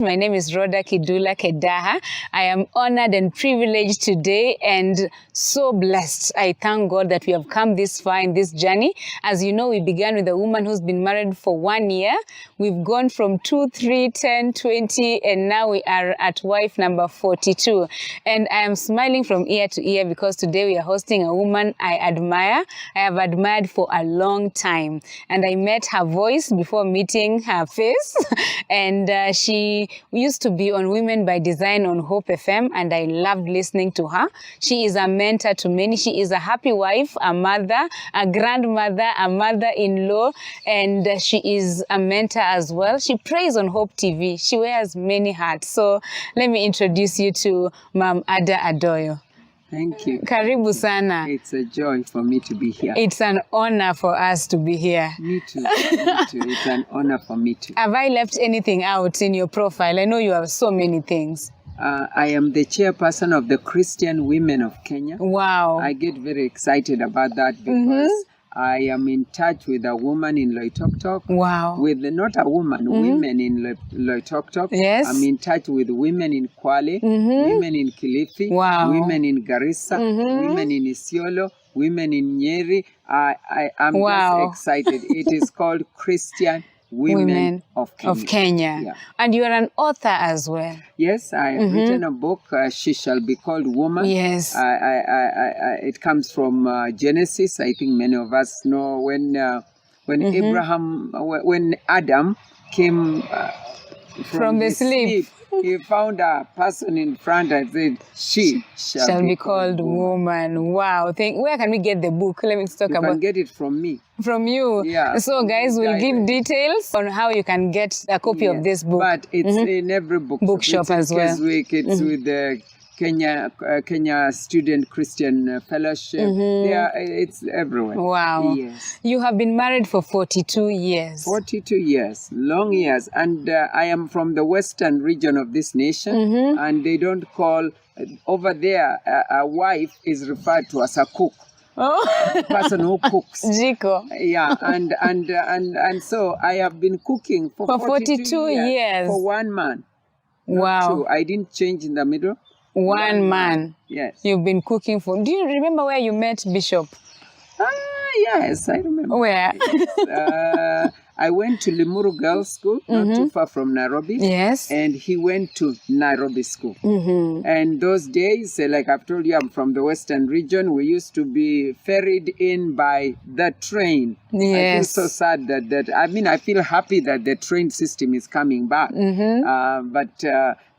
My name is Rawder Kidula Kedaha. I am honored and privileged today and so blessed. I thank God that we have come this far in this journey. As you know, we began with a woman who's been married for 1 year. We've gone from 2, 3, 10, 20, and now we are at wife number 42. And I am smiling from ear to ear because today we are hosting a woman I admire. I have admired for a long time. And I met her voice before meeting her face. And she used to be on Women by Design on Hope FM, and I loved listening to her. She is a mentor to many. She is a happy wife, a mother, a grandmother, a mother-in-law, and she is a mentor as well. She prays on Hope TV. She wears many hats. So let me introduce you to Mama Adah Adoyo. Thank you. Karibu sana. It's a joy for me to be here. It's an honor for us to be here. Me too. Me too. It's an honor for me too. Have I left anything out in your profile? I know you have so many things. I am the chairperson of the Christian Women of Kenya. Wow. I get very excited about that because I am in touch with a woman in Loitoktok. Wow. With not a woman, women in Loitoktok. Yes. I'm in touch with women in Kwale, women in Kilifi, Wow. women in Garissa, women in Isiolo, women in Nyeri. I'm Wow. just excited. It is called Christian Women of Kenya. Yeah. And you are an author as well. Yes, I have written a book, She Shall Be Called Woman. Yes. It comes from Genesis. I think many of us know when Adam came from the sleep. He found a person in front and said, she shall be called woman. Wow. Where can we get the book? Let me talk about. You can get it from me. From you? Yeah. So guys, we'll give details on how you can get a copy of this book. But it's in every bookshop as well. Keswick, it's with the Kenya Student Christian Fellowship. It's everywhere. Wow. Yes. You have been married for 42 years. 42 years, long years. And I am from the western region of this nation. And they don't call, over there, a wife is referred to as a cook. Oh. Person who cooks. Jiko. Yeah, and so I have been cooking for 42 years. For one man. Wow. Two. I didn't change in the middle. One man. Yes. You've been cooking for. Do you remember where you met Bishop? Yes, I remember. Where? Yes. I went to Limuru Girls' School, not too far from Nairobi. Yes. And he went to Nairobi School. And those days, like I've told you, I'm from the western region. We used to be ferried in by the train. Yes. I feel so sad that I feel happy that the train system is coming back. But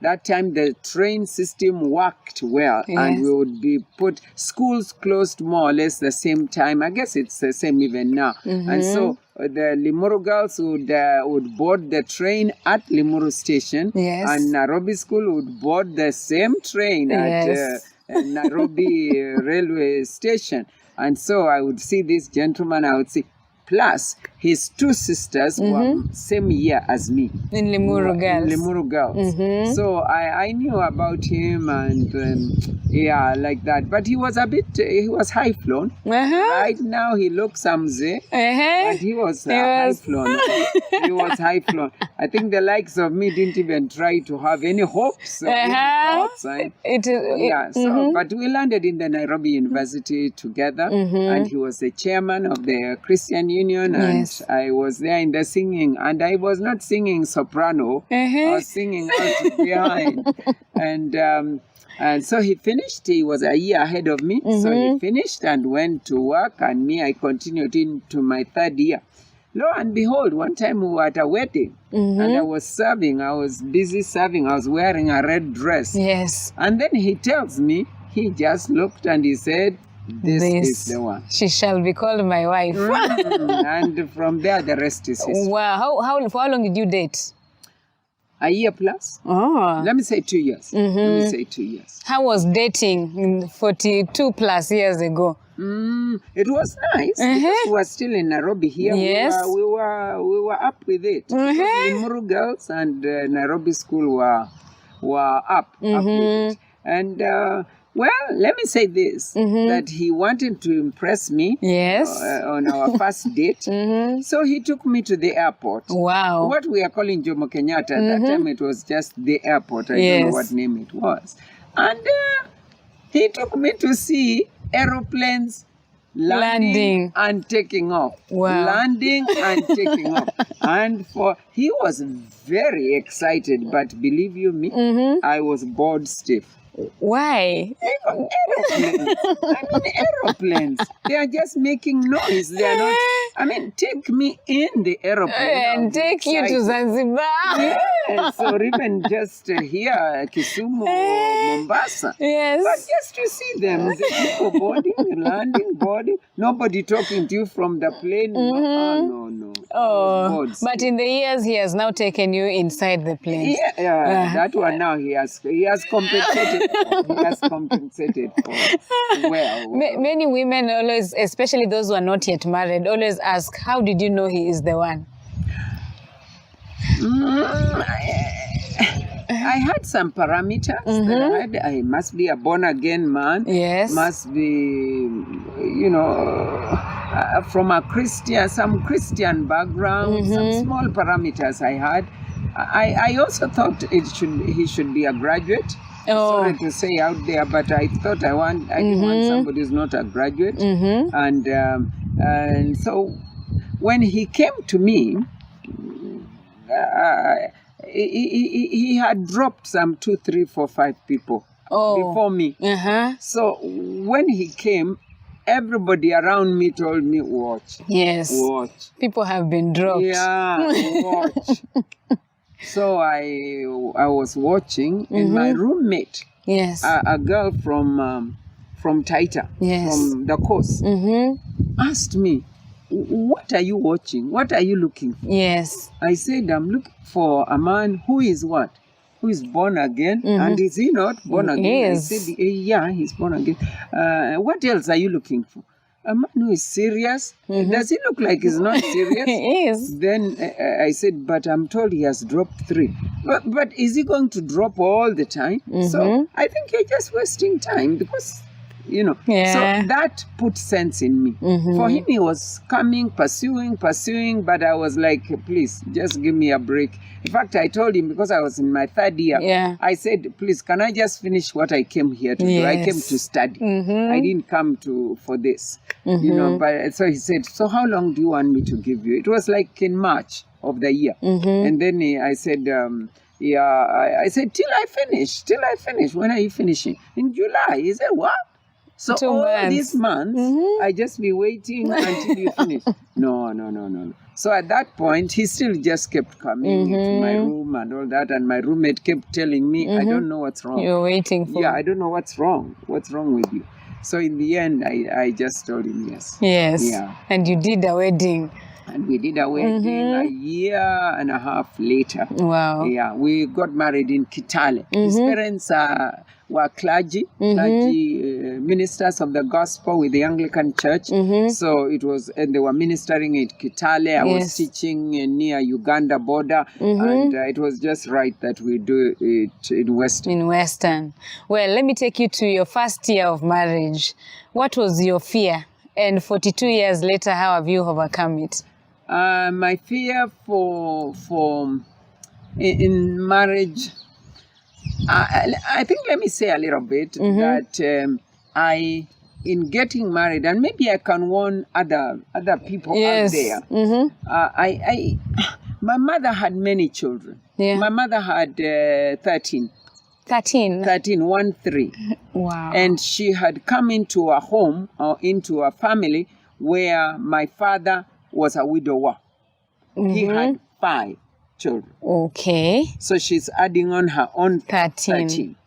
that time the train system worked well, and we would be schools closed more or less the same time. I guess it's the same even now. And so the Limuru girls would board the train at Limuru station, and Nairobi school would board the same train at Nairobi railway station. And so I would see this gentleman, I would see. Plus, his two sisters were same year as me. In Limuru Girls. In Limuru Girls. So I knew about him and like that. But he was he was high flown. Right now he looks amze. And he was high flown. He was high flown. I think the likes of me didn't even try to have any hopes. Outside. But we landed in the Nairobi University together, and he was the chairman of the Christian Union, and I was there in the singing, and I was not singing soprano. I was singing out behind, and so he finished. He was a year ahead of me, so he finished and went to work, and me, I continued into my third year. Lo and behold, one time we were at a wedding, and I was serving. I was busy serving. I was wearing a red dress. Yes. And then he tells me, he just looked and he said, This is the one. She shall be called my wife. And from there, the rest is history. Wow. For how long did you date? A year plus. Oh. Let me say 2 years. Let me say 2 years. How was dating 42 plus years ago? It was nice because we were still in Nairobi here. Yes. We were up with it. Limuru Girls and Nairobi School were up with it. And Well, let me say this, that he wanted to impress me on our first date. So he took me to the airport. Wow. What we are calling Jomo Kenyatta. At that time, it was just the airport. I don't know what name it was. And he took me to see aeroplanes landing and taking off. Wow. Landing and taking off. And he was very excited, but believe you me, I was bored stiff. Why? Aeroplanes. They are just making noise. They are not. I mean, take me in the aeroplane. And take you to Zanzibar. Yes, or even just here, Kisumu or Mombasa. Yes. But just to see them, the people boarding, landing, boarding, nobody talking to you from the plane. No. Oh, but in the years, he has now taken you inside the plane. Yeah, that one now he has compensated. He has compensated for well. Many women always, especially those who are not yet married, always ask, how did you know he is the one? I had some parameters that I must be a born-again man. Yes. Must be, from some Christian background, some small parameters I had. I also thought he should be a graduate. Sorry to say out there, but I thought I didn't want somebody who's not a graduate. And so when he came to me, he had dropped some 2, 3, 4, 5 people before me. So when he came, everybody around me told me, watch. Yes. Watch. People have been dropped. Yeah, watch. So I was watching, and my roommate, a girl from Taita, from the coast, asked me, what are you watching? What are you looking for? Yes. I said, I'm looking for a man who is what? Who is born again. And is he not born again? Yes. I said, yeah, he's born again. What else are you looking for? A man who is serious? Does he look like he's not serious? He is. Then I said, but I'm told he has dropped 3. But is he going to drop all the time? So I think you're just wasting time because, so that put sense in me. For him, he was coming, pursuing, but I was like, please, just give me a break. In fact, I told him, because I was in my 3rd year, I said, please, can I just finish what I came here to do? I came to study. I didn't come for this. But so he said, so how long do you want me to give you? It was like in March of the year. And then I said, I said, till I finish. When are you finishing? In July. He said, what? So 2 all months. these months, I just be waiting until you finish. No. So at that point, he still just kept coming into my room and all that. And my roommate kept telling me, I don't know what's wrong. You're waiting for. Yeah, I don't know what's wrong. What's wrong with you? So in the end, I just told him yes. Yes. Yeah. And you did a wedding. And we did a wedding a year and a half later. Wow. Yeah, we got married in Kitale. His parents were clergy ministers of the gospel with the Anglican Church. So it was, and they were ministering at Kitale. I was teaching near Uganda border, and it was just right that we do it in Western. In Western. Well, let me take you to your first year of marriage. What was your fear? And 42 years later, how have you overcome it? My fear in marriage, I think, let me say a little bit that in getting married, and maybe I can warn other people out there. My mother had many children. Yeah. My mother had 13. 13. Wow. And she had come into a home or into a family where my father was a widower. He had 5 children. Okay. So she's adding on her own 13.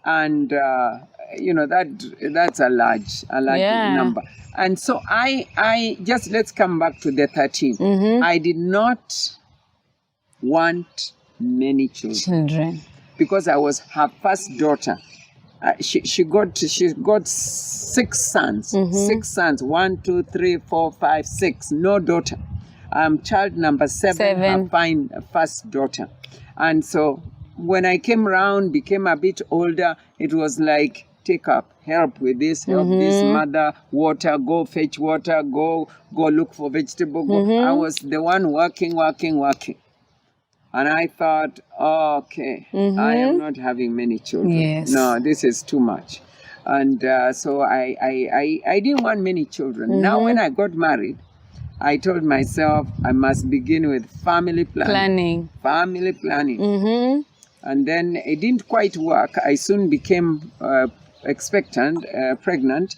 And, that's a large number. And so I just, let's come back to the 13. I did not want many children. Because I was her first daughter. She got 6 sons. 6 sons. 1, 2, 3, 4, 5, 6. No daughter. Child number 7. Her first daughter. And so when I came around, became a bit older, it was like take up, help with this, help this, mother, water, go fetch water, go look for vegetable. I was the one working. And I thought, okay, I am not having many children. Yes. No, this is too much. And so I didn't want many children. Now when I got married, I told myself I must begin with family planning. Family planning. And then it didn't quite work. I soon became pregnant.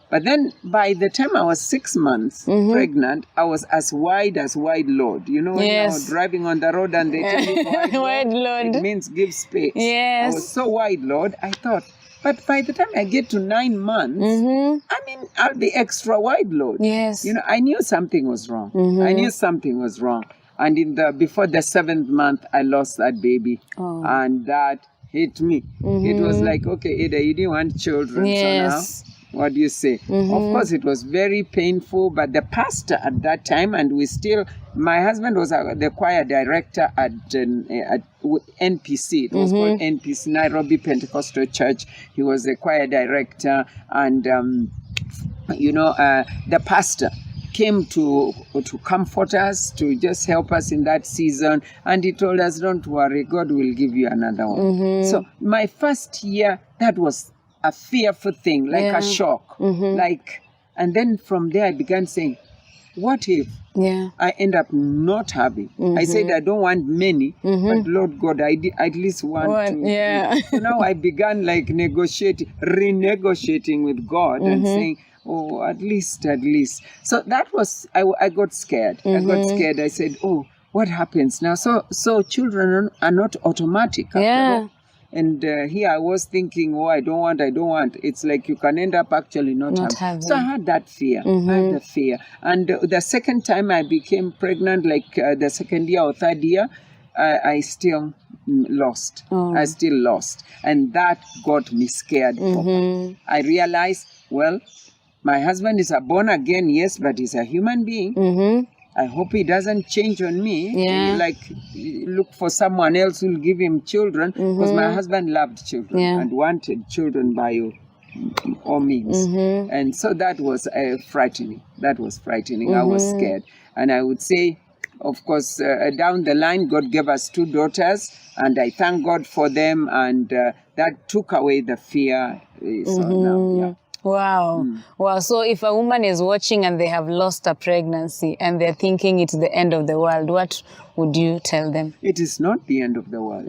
But then by the time I was 6 months pregnant, I was as wide load. You know, when you're driving on the road and they tell you wide load, it means give space. Yes. I was so wide load, I thought, but by the time I get to 9 months, I mean, I'll be extra wide load. Yes. You know, I knew something was wrong. I knew something was wrong. And before the 7th month, I lost that baby. And that hit me. It was like, okay, Ada, you didn't want children. Yes. So now, what do you say? Of course, it was very painful, but the pastor at that time, and my husband was the choir director at NPC. It was called NPC, Nairobi Pentecostal Church. He was the choir director, and, the pastor came to comfort us, to just help us in that season. And he told us, don't worry, God will give you another one. So my first year, that was a fearful thing, like a shock. And then from there I began saying, what if I end up not having? I said I don't want many, but Lord God, I at least want to. So now I began like renegotiating with God and saying, oh, at least. So that was, I got scared. I said, oh, what happens now? So children are not automatic after all. And here I was thinking, oh, I don't want. It's like you can end up actually not having. So I had that fear. And the second time I became pregnant, like the second year or third year, I still lost. I still lost. And that got me scared. I realized, well, my husband is a born again, yes, but he's a human being. I hope he doesn't change on me. Like, look for someone else who'll give him children. Because my husband loved children and wanted children by all means. And so that was frightening. I was scared. And I would say, of course, down the line, God gave us 2 daughters. And I thank God for them. And that took away the fear. So now, Wow. Wow. So if a woman is watching and they have lost a pregnancy and they're thinking it's the end of the world, what would you tell them? It is not the end of the world.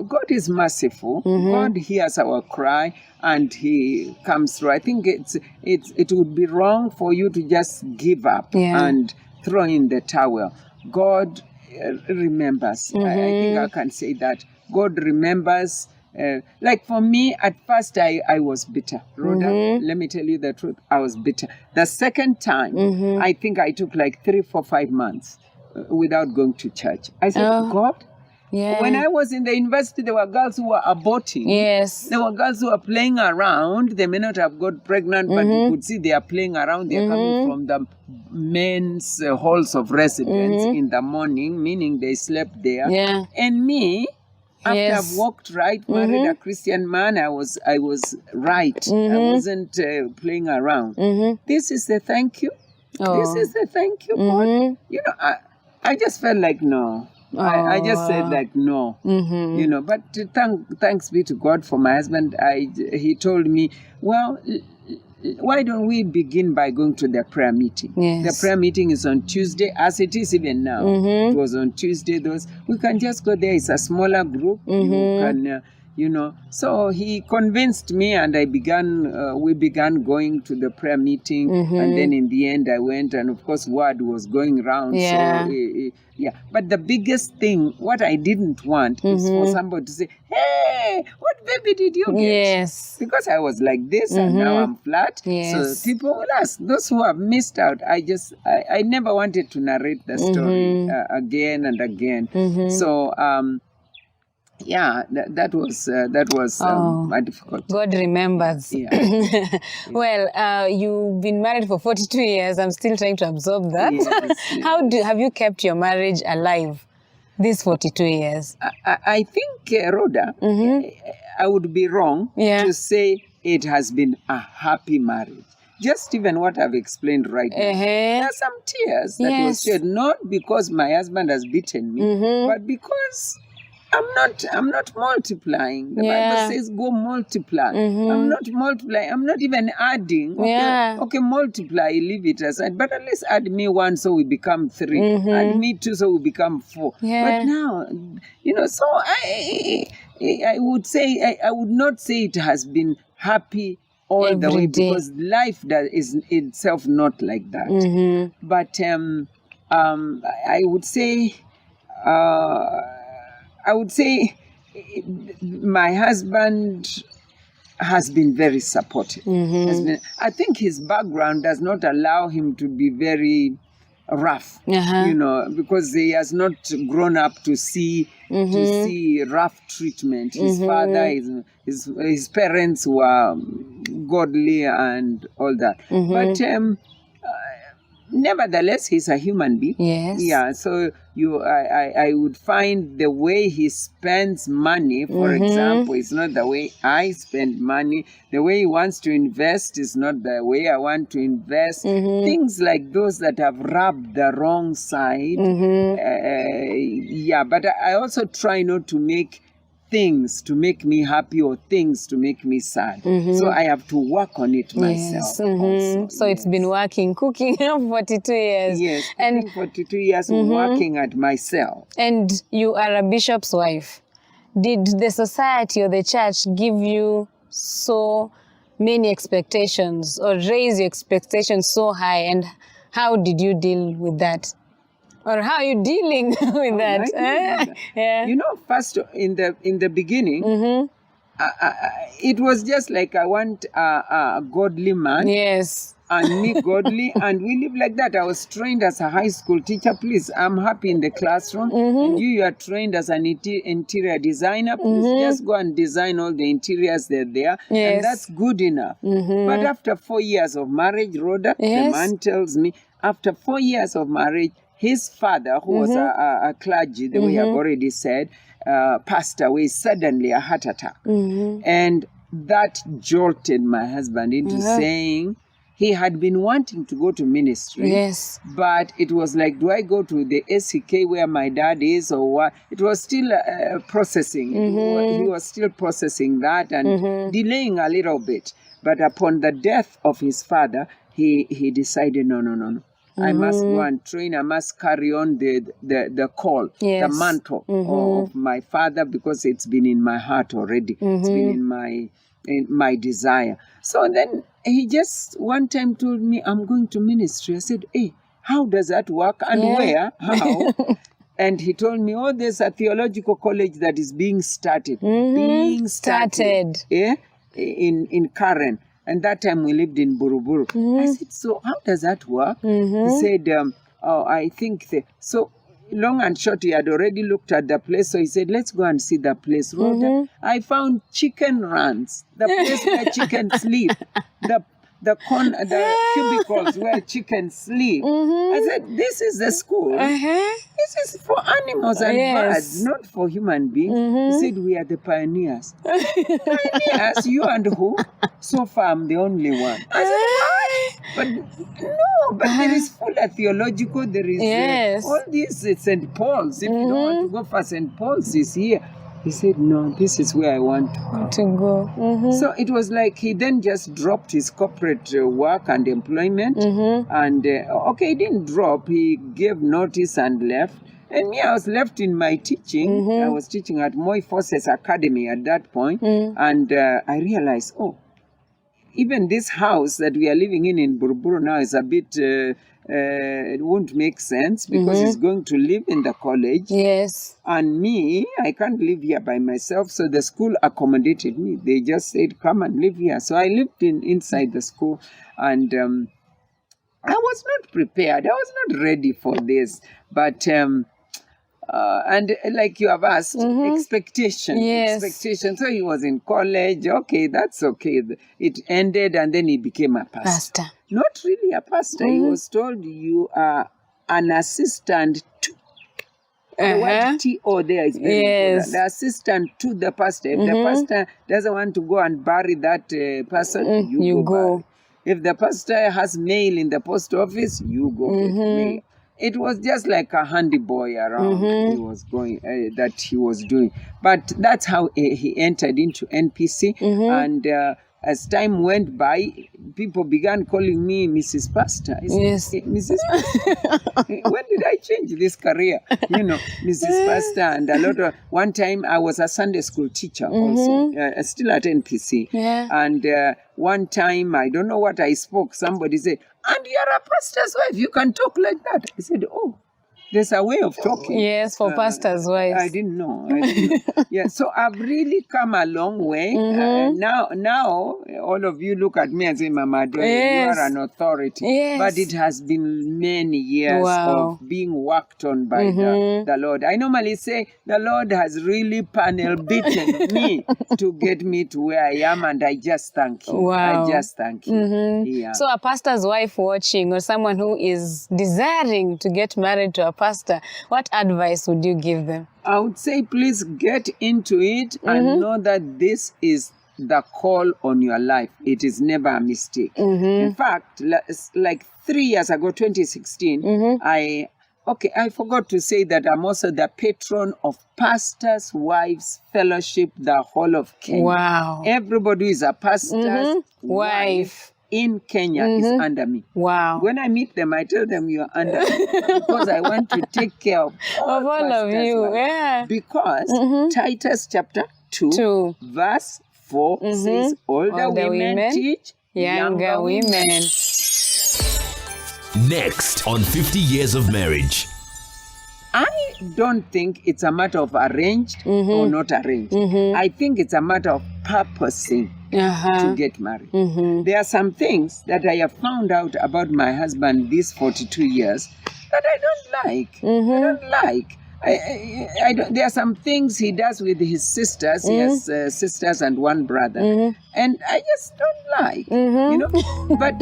God is merciful. God hears our cry and he comes through. I think it would be wrong for you to just give up and throw in the towel. God remembers. I think I can say that. God remembers. Like for me, at first I was bitter. Rhoda, let me tell you the truth, I was bitter. The second time, I think I took like 3, 4, 5 months without going to church. I said, God, when I was in the university, there were girls who were aborting. There were girls who were playing around. They may not have got pregnant, but you could see they are playing around. They are coming from the men's halls of residence in the morning, meaning they slept there. And me, after I've walked right, married a Christian man, I was right. I wasn't playing around. This is the thank you. This is the thank you, God. You know, I just felt like no. I just said like no. You know, but thanks be to God for my husband. He told me, well, why don't we begin by going to the prayer meeting? The prayer meeting is on Tuesday, as it is even now. It was on Tuesday. We can just go there. It's a smaller group. You can, So he convinced me, and we began going to the prayer meeting. And then in the end, I went, and of course, word was going around. But the biggest thing, what I didn't want is for somebody to say, hey, what baby did you get? Because I was like this and now I'm flat. So people will ask. Those who have missed out, I never wanted to narrate the story again and again. So, that was difficult. God remembers. Well, you've been married for 42 years. I'm still trying to absorb that. How have you kept your marriage alive these 42 years? I think, Rhoda, I would be wrong to say it has been a happy marriage. Just even what I've explained right now. There are some tears that was shed, not because my husband has beaten me, but because I'm not multiplying. The Bible says go multiply. I'm not multiplying. I'm not even adding. Okay, multiply, leave it aside. But at least add me 1 so we become 3. Add me 2 so we become 4. But now, so I would say, I would not say it has been happy all the way, because life is itself not like that. But I would say my husband has been very supportive. I think his background does not allow him to be very rough, because he has not grown up to see rough treatment. His father, his parents were godly and all that. But nevertheless, he's a human being. Yeah. So I would find the way he spends money, for example, is not the way I spend money. The way he wants to invest is not the way I want to invest. Things like those that have rubbed the wrong side. But I also try not to make things to make me happy or things to make me sad. So I have to work on it myself. Also. So it's been working, cooking 42 years. Yes, and 42 years working at myself. And you are a bishop's wife. Did the society or the church give you so many expectations or raise your expectations so high? And how did you deal with that? Or how are you dealing with that? First in the beginning, it was just like I want a godly man. And me godly, and we live like that. I was trained as a high school teacher. Please, I'm happy in the classroom. And you are trained as an interior designer. Please just go and design all the interiors that are there. And that's good enough. But after 4 years of marriage, Rawder, the man tells me, after 4 years of marriage, his father, who was a clergy, the way I've already said, passed away suddenly, a heart attack. And that jolted my husband into saying he had been wanting to go to ministry. But it was like, do I go to the SCK where my dad is or what? It was still processing. He was still processing that and delaying a little bit. But upon the death of his father, he decided, no. I must go and train. I must carry on the call, the mantle of my father, because it's been in my heart already. It's been in my desire. So then he just one time told me, I'm going to ministry. I said, hey, how does that work? And where? How? And he told me, there's a theological college that is being started. In Karen. And that time we lived in Buruburu. I said, so how does that work? He said, I think so. Long and short, he had already looked at the place. So he said, let's go and see the place. I found chicken runs, the place where chickens sleep, the cubicles where chickens sleep. I said, this is the school. This is for animals and birds, not for human beings. He said, we are the pioneers. Pioneers? You and who? So far, I'm the only one. I said, what? But no, but there is full theological, there is all these St. Paul's. If you don't want to go for St. Paul's, is here. He said, no, this is where I want to go. So it was like he then just dropped his corporate work and employment. And, he didn't drop. He gave notice and left. And me, I was left in my teaching. I was teaching at Moi Forces Academy at that point. And I realized, even this house that we are living in Buruburu now is a bit... it won't make sense because he's going to live in the college. And me, I can't live here by myself. So the school accommodated me. They just said, come and live here. So I lived inside the school. And I was not prepared. I was not ready for this. But... and like you have asked, expectation. So he was in college. Okay, that's okay. It ended and then he became a pastor. Not really a pastor. He was told you are an assistant to. The word T-O there is very important. The assistant to the pastor. If the pastor doesn't want to go and bury that person, you go. If the pastor has mail in the post office, you go get mail. It was just like a handy boy around he was going that he was doing. But that's how he entered into NPC. And as time went by, people began calling me Mrs. Pastor. I said, Mrs. Pastor? When did I change this career? Mrs. Pastor. And one time I was a Sunday school teacher also, still at NPC. And one time, I don't know what I spoke, somebody said, and you're a pastor's wife, you can talk like that. I said, oh, there's a way of talking. Yes, for pastors' wives. I didn't know. Yeah, so I've really come a long way. Now, all of you look at me and say, Mama Adah, you are an authority. But it has been many years of being worked on by the Lord. I normally say, the Lord has really panel beaten me to get me to where I am, and I just thank Him. I just thank Him. Yeah. So a pastor's wife watching, or someone who is desiring to get married to a pastor, what advice would you give them? I would say, please get into it and know that this is the call on your life. It is never a mistake. In fact, like 3 years ago, 2016, I forgot to say that I'm also the patron of Pastors' Wives Fellowship, the whole of Kenya. Wow. Everybody who is a pastor's wife in Kenya is under me. Wow. When I meet them, I tell them you're under me because I want to take care of all of you. Wives. Yeah. Because Titus chapter 2, verse 4 says, older women teach younger women. Next on 50 Years of Marriage. I don't think it's a matter of arranged or not arranged. I think it's a matter of purposing to get married. There are some things that I have found out about my husband these 42 years that I don't like. I don't like. I don't, there are some things he does with his sisters. He has sisters and one brother. And I just don't like, But